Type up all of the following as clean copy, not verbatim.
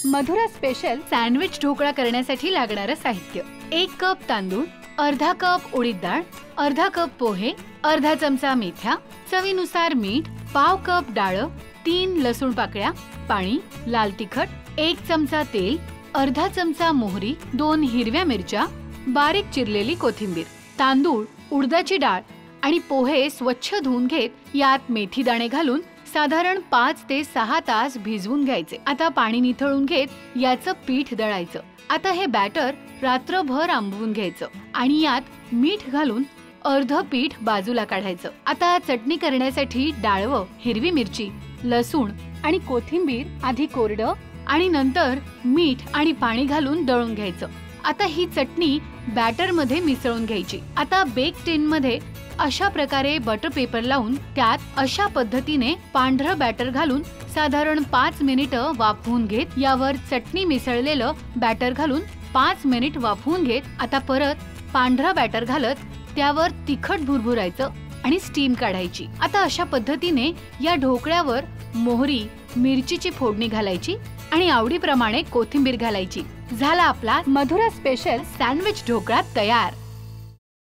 Madhura special sandwich dhokla करण्यासाठी लागणारं साहित्य: 1 कप तांदूळ, अर्धा कप उडीद डाळ, अर्धा कप पोहे, अर्धा चमचा मेथ्या, चवीनुसार मीठ, पाव कप डाळ, 3 लसूण पाकळ्या, पाणी, लाल तिखट, 1 चमचा तेल, अर्धा चमचा मोहरी, 2 हिरव्या मिरच्या, बारीक चिरलेली कोथिंबीर. तांदूळ, उडदाची डाळ आणि पोहे स्वच्छ धुवून घेत यात मेथी दाणे घालून साधारण 5 ते 6 तास भिजवून घ्यायचे. आता पाणी निथळून घेत याचं पीठ दळायचं. आता हे बॅटर रात्रभर आंबवून घ्यायचं आणि यात मीठ घालून अर्ध पीठ बाजूला काढायचं. आता चटणी करण्यासाठी डाळवं, हिरवी मिरची, लसूण आणि कोथिंबीर आधी कोरडं आणि नंतर मीठ आणि पाणी घालून दळून घ्यायचं. आता ही चटणी बॅटर मध्ये मिसळून घ्यायची. आता बेक टिन मध्ये अशा प्रकारे बटर पेपर लावून त्यात अशा पद्धतीने पांढरं बॅटर घालून साधारण 5 मिनिटं वाफवून घेत यावर चटणी मिसळलेलं बॅटर घालून 5 मिनिट वाफवून घेत आता परत पांढरं बॅटर घालत त्यावर तिखट भुरभुरायचं आणि स्टीम काढायची. आता अशा पद्धतीने या ढोकळ्यावर मोहरी, मिरचीची फोडणी घालायची आणि आवडीप्रमाणे कोथिंबीर घालायची. झाला आपला मधुरा स्पेशल सँडविच ढोकळा तयार.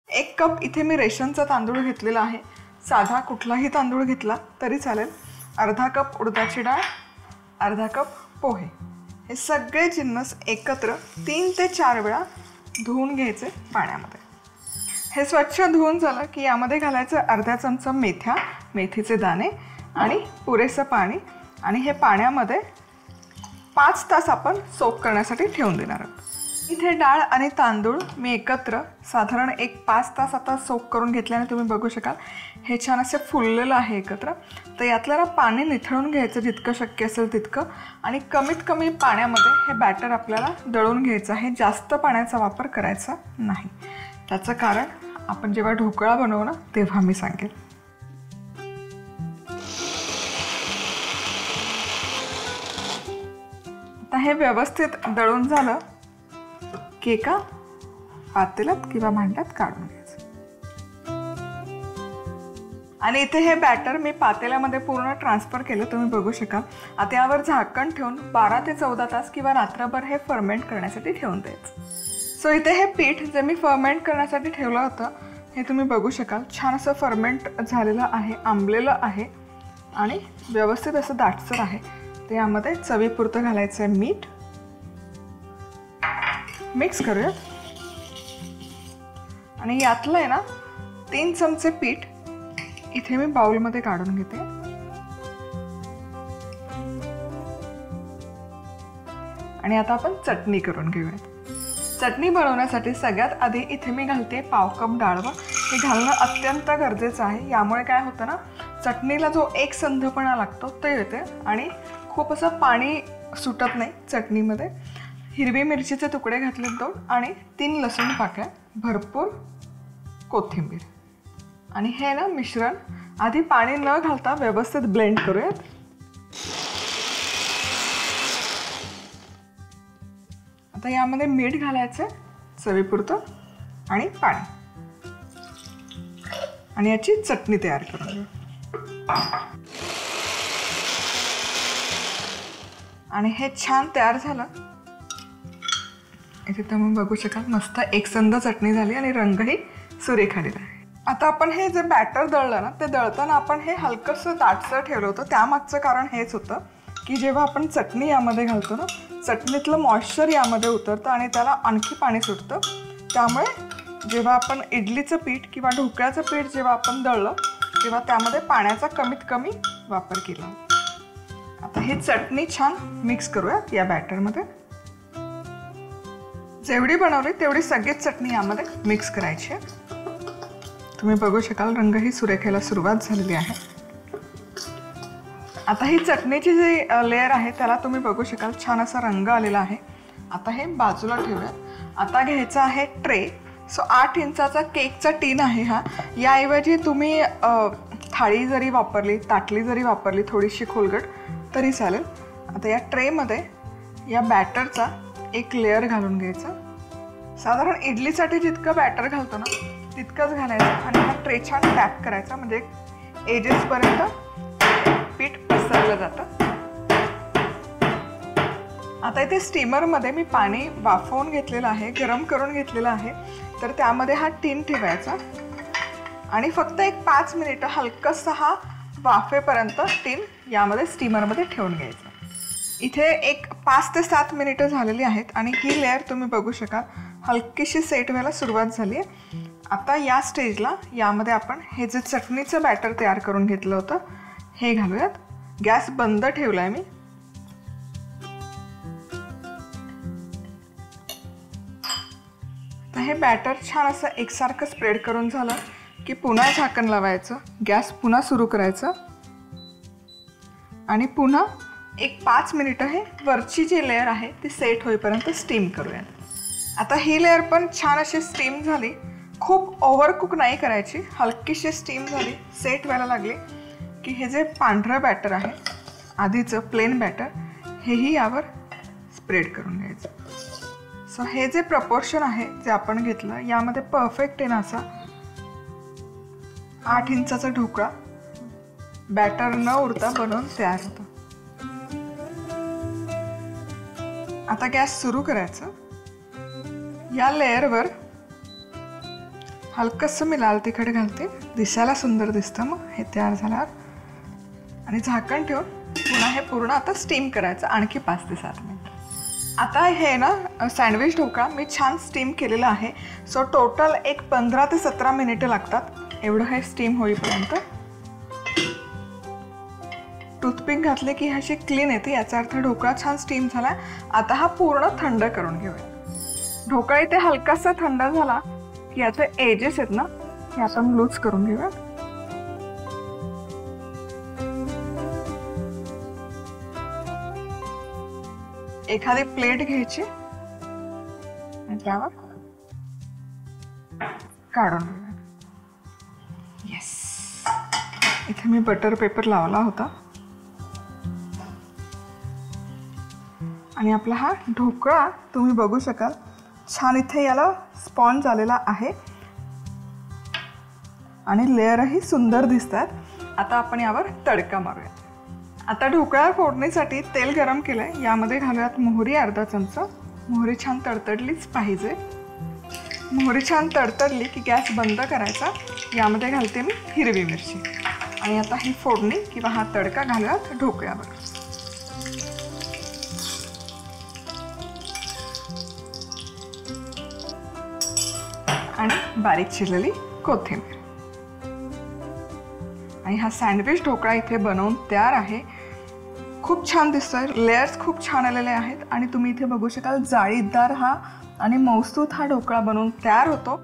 1 कप इथे मी रेशनचा तांदूळ घेतलेला आहे. साधा कुठलाही तांदूळ घेतला तरी चालेल. अर्धा कप उडदाची डाळ, अर्धा कप पोहे. हे सगळे जिन्नस एकत्र 3 ते 4 वेळा धुवून घ्यायचे पाण्यामध्ये. हे स्वच्छ धुवून झालं की यामध्ये घालायचं अर्धा चमचा मेथ्या, मेथीचे दाणे आणि पुरेसं पाणी. आणि हे पाण्यामध्ये 5 तास आपण सोक करण्यासाठी ठेवून देणार आहोत. इथे डाळ आणि तांदूळ मी एकत्र साधारण 5 तास आता सोक करून घेतल्याने तुम्ही बघू शकाल हे छान असे फुललेलं आहे एकत्र. तर यातल्याला पाणी निथळून घ्यायचं जितकं शक्य असेल तितकं आणि कमीत कमी पाण्यामध्ये हे बॅटर आपल्याला दळून घ्यायचं आहे. जास्त पाण्याचा वापर करायचा नाही. त्याचं कारण आपण जेव्हा ढोकळा बनवू ना तेव्हा मी सांगेन. आता हे व्यवस्थित दळून झालं की एका पातेल्यात किंवा भांड्यात काढून घ्यायचं. आणि इथे हे बॅटर मी पातेल्यामध्ये पूर्ण ट्रान्सफर केलं, तुम्ही बघू शकाल. आता यावर झाकण ठेवून 12 ते 14 तास किंवा रात्रभर हे फर्मेंट करण्यासाठी ठेवून द्यायचं. सो इथे हे पीठ जे मी फर्मेंट करण्यासाठी ठेवलं होतं हे तुम्ही बघू शकाल. छान असं फर्मेंट झालेलं आहे, आंबलेलं आहे आणि व्यवस्थित असं दाटसर आहे. तर यामध्ये चवीपुरतं घालायचं आहे मीठ. मिक्स करूया. आणि यातलं आहे ना 3 चमचे पीठ इथे मी बाउलमध्ये काढून घेते. आणि आता आपण चटणी करून घेऊया. चटणी बनवण्यासाठी सगळ्यात आधी इथे मी घालते पाव कप डाळवं. हे घालणं अत्यंत गरजेचं आहे. यामुळे काय होतं ना चटणीला जो एकसंधपणा लागतो ते येते आणि खूप असं पाणी सुटत नाही चटणीमध्ये. हिरवी मिरचीचे तुकडे घातले 2 आणि 3 लसूण पाकळ्या, भरपूर कोथिंबीर. आणि हे ना मिश्रण आधी पाणी न घालता व्यवस्थित ब्लेंड करूयात. आता यामध्ये मीठ घालायचं चवीपुरतं आणि पाणी आणि याची चटणी तयार करून घेऊ. आणि हे छान तयार झालं. इथे तुम्ही बघू शकाल मस्त एकसंध चटणी झाली आणि रंगही सुरेख आलेला आहे. आता आपण हे जे बॅटर दळलं ना ते दळताना आपण हे हलकंसं दाटसर ठेवलं होतं. त्यामागचं कारण हेच होतं की जेव्हा आपण चटणी यामध्ये घालतो ना चटणीतलं मॉइश्चर यामध्ये उतरतं आणि त्याला आणखी पाणी सुटतं. त्यामुळे जेव्हा आपण इडलीचं पीठ किंवा ढोकळ्याचं पीठ जेव्हा आपण दळलं तेव्हा त्यामध्ये पाण्याचा कमीत कमी वापर केला. आता ही चटणी छान मिक्स करूयात या बॅटरमध्ये. जेवढी बनवली तेवढी सगळीच चटणी यामध्ये मिक्स करायची आहे. तुम्ही बघू शकाल रंगही सुरेखेला सुरुवात झालेली आहे. आता ही चटणीची जी लेअर आहे त्याला तुम्ही बघू शकाल छान असा रंग आलेला आहे. आता हे बाजूला ठेवूयात. आता घ्यायचा आहे ट्रे. सो 8 इंचाचा केकचा टीन आहे हा. याऐवजी तुम्ही थाळी जरी वापरली, ताटली जरी वापरली थोडीशी खोलगट तरी चालेल. आता या ट्रेमध्ये या बॅटरचा एक लेअर घालून घ्यायचा. साधारण इडलीसाठी जितकं बॅटर घालतो ना तितकंच घालायचं आणि हा ट्रे छान टॅप करायचा म्हणजे एजेसपर्यंत पीठ पसरलं जातं. आता इथे स्टीमरमध्ये मी पाणी वाफवून घेतलेलं आहे, गरम करून घेतलेलं आहे. तर त्यामध्ये हा टीन ठेवायचा आणि फक्त एक 5 मिनिटं हलकंसं हा वाफेपर्यंत टीन यामध्ये स्टीमरमध्ये ठेवून घ्यायचं. इथे एक 5 ते 7 मिनिटं झालेली आहेत आणि ही लेअर तुम्ही बघू शकाल हलकीशी सेट व्हायला सुरुवात झाली आहे. आता या स्टेजला यामध्ये आपण हे जे चटणीचं बॅटर तयार करून घेतलं होतं हे घालूयात. गॅस बंद ठेवला आहे मी. तर हे बॅटर छान असं एकसारखं स्प्रेड करून झालं की पुन्हा झाकण लावायचं, गॅस पुन्हा सुरू करायचं आणि पुन्हा एक 5 मिनिटं हे वरची जी लेअर आहे ती सेट होईपर्यंत स्टीम करूया. आता ही लेअर पण छान अशी स्टीम झाली. खूप ओव्हरकुक नाही करायची, हलकीशी स्टीम झाली, सेट व्हायला लागली की हे जे पांढरं बॅटर आहे आधीचं प्लेन बॅटर हेही यावर स्प्रेड करून घ्यायचं. सो हे जे प्रपोर्शन आहे जे आपण घेतलं यामध्ये परफेक्ट आहे ना असा 8 इंचाचा ढोकळा बॅटर न उरता बनवून तयार होतं. आता गॅस सुरू करायचं. या लेअरवर हलकंसं मी लाल तिखट घालते, दिसायला सुंदर दिसतं मग हे तयार झाल्यावर. आणि झाकण ठेवून पुन्हा हे पूर्ण आता स्टीम करायचं आणखी 5 ते 7 मिनिट. आता हे ना सँडविच ढोकळा मी छान स्टीम केलेला आहे. सो टोटल एक 15 ते 17 मिनिटं लागतात एवढं हे स्टीम होईपर्यंत. टूथपिक घातले की ह्याची क्लीन येते, याचा अर्थ ढोकळा छान स्टीम झाला. आता हा पूर्ण थंड करून घेऊया. ढोकळा इथे हलकासा थंड झाला की याचे एजेस आहेत ना हे आपण लूज करून घेऊया. एखादी प्लेट घ्यायची आणि त्यावर काढून घेऊया. येस, इथे मी बटर पेपर लावला होता आणि आपला हा ढोकळा तुम्ही बघू शकाल छान इथे याला स्पॉन्ज आलेला आहे आणि लेअरही सुंदर दिसतात. आता आपण यावर तडका मारूया. आता ढोकळा फोडणीसाठी तेल गरम केलंय, यामध्ये घालूयात मोहरी अर्धा चमचा. मोहरी छान तडतडलीच पाहिजे. मोहरी छान तडतडली की गॅस बंद करायचा. यामध्ये घालते मी हिरवी मिरची आणि आता ही फोडणी किंवा हा तडका घालूयात ढोकळ्यावर. आणि बारीक चिरलेली कोथिंबीर. आणि हा सँडविच ढोकळा इथे बनवून तयार आहे. खूप छान दिसतोय, लेयर्स खूप छान आलेले आहेत आणि तुम्ही इथे बघू शकाल जाळीदार हा आणि मऊसूत हा ढोकळा बनवून तयार होतो.